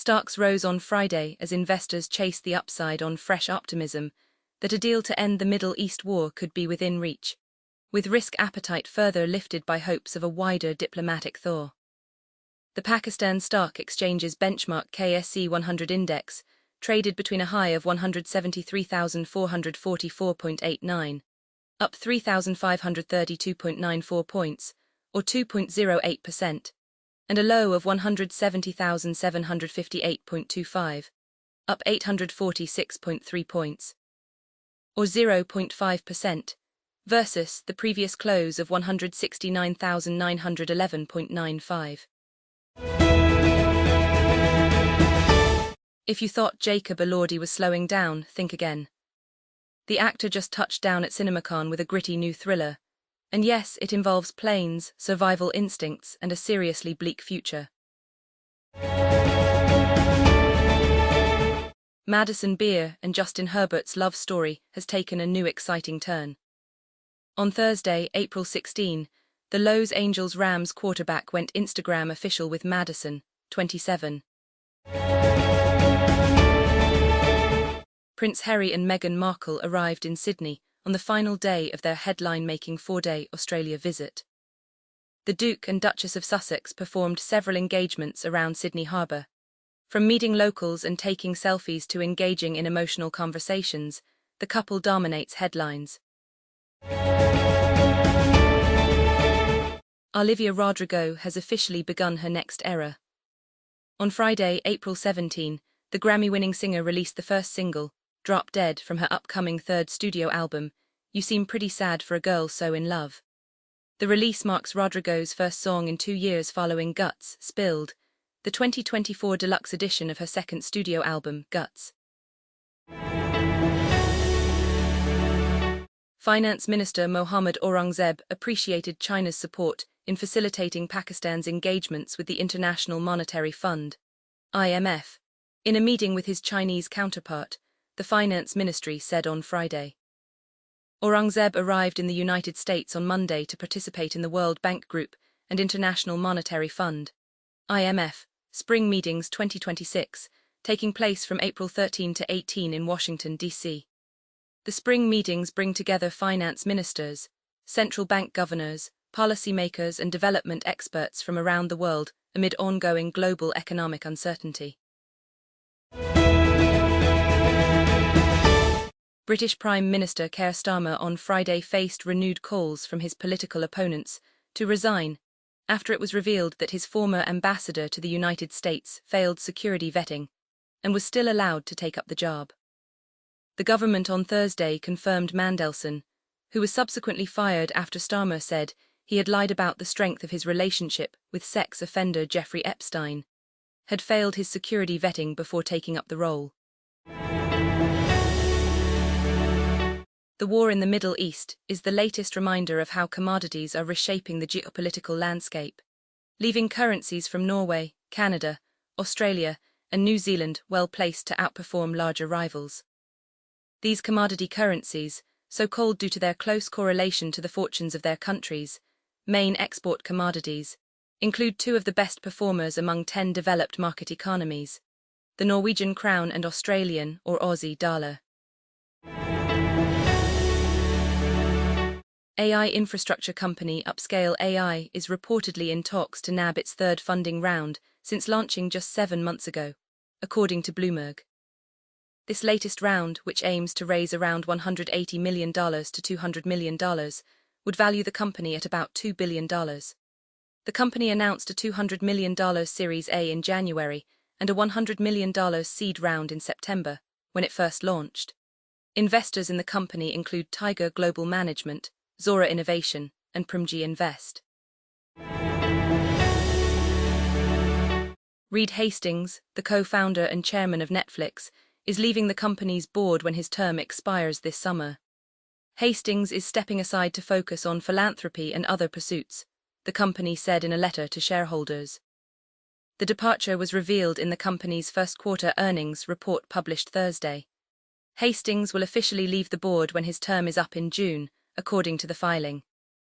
Stocks rose on Friday as investors chased the upside on fresh optimism that a deal to end the Middle East war could be within reach, with risk appetite further lifted by hopes of a wider diplomatic thaw. The Pakistan Stock Exchange's benchmark KSE 100 index traded between a high of 173,444.89, up 3,532.94 points, or 2.08%, and a low of 170,758.25, up 846.3 points, or 0.5%, versus the previous close of 169,911.95. If you thought Jacob Elordi was slowing down, think again. The actor just touched down at CinemaCon with a gritty new thriller, and yes, it involves planes, survival instincts, and a seriously bleak future. Madison Beer and Justin Herbert's love story has taken a new exciting turn. On Thursday, April 16, the Los Angeles Rams quarterback went Instagram official with Madison, 27. Prince Harry and Meghan Markle arrived in Sydney on the final day of their headline-making 4-day Australia visit. The Duke and Duchess of Sussex performed several engagements around Sydney Harbour. From meeting locals and taking selfies to engaging in emotional conversations, the couple dominates headlines. Olivia Rodrigo has officially begun her next era. On Friday, April 17, the Grammy-winning singer released the first single, Drop Dead, from her upcoming third studio album, You Seem Pretty Sad for a Girl So in Love. The release marks Rodrigo's first song in 2 years following Guts, Spilled, the 2024 deluxe edition of her second studio album, Guts. Finance Minister Mohammad Aurangzeb appreciated China's support in facilitating Pakistan's engagements with the International Monetary Fund, IMF, in a meeting with his Chinese counterpart, the Finance Ministry said on Friday. Aurangzeb arrived in the United States on Monday to participate in the World Bank Group and International Monetary Fund, IMF, Spring Meetings 2026, taking place from April 13 to 18 in Washington, D.C. The spring meetings bring together finance ministers, central bank governors, policymakers and development experts from around the world amid ongoing global economic uncertainty. British Prime Minister Keir Starmer on Friday faced renewed calls from his political opponents to resign after it was revealed that his former ambassador to the United States failed security vetting and was still allowed to take up the job. The government on Thursday confirmed Mandelson, who was subsequently fired after Starmer said he had lied about the strength of his relationship with sex offender Jeffrey Epstein, had failed his security vetting before taking up the role. The war in the Middle East is the latest reminder of how commodities are reshaping the geopolitical landscape, leaving currencies from Norway, Canada, Australia, and New Zealand well placed to outperform larger rivals. These commodity currencies, so called due to their close correlation to the fortunes of their countries, main export commodities, include two of the best performers among 10 developed market economies, the Norwegian krone and Australian or Aussie dollar. AI infrastructure company Upscale AI is reportedly in talks to nab its third funding round since launching just 7 months ago, according to Bloomberg. This latest round, which aims to raise around $180 million to $200 million, would value the company at about $2 billion. The company announced a $200 million Series A in January and a $100 million seed round in September, when it first launched. Investors in the company include Tiger Global Management, Zora Innovation, and Primji Invest. Reed Hastings, the co-founder and chairman of Netflix, is leaving the company's board when his term expires this summer. Hastings is stepping aside to focus on philanthropy and other pursuits, the company said in a letter to shareholders. The departure was revealed in the company's first quarter earnings report published Thursday. Hastings will officially leave the board when his term is up in June, according to the filing.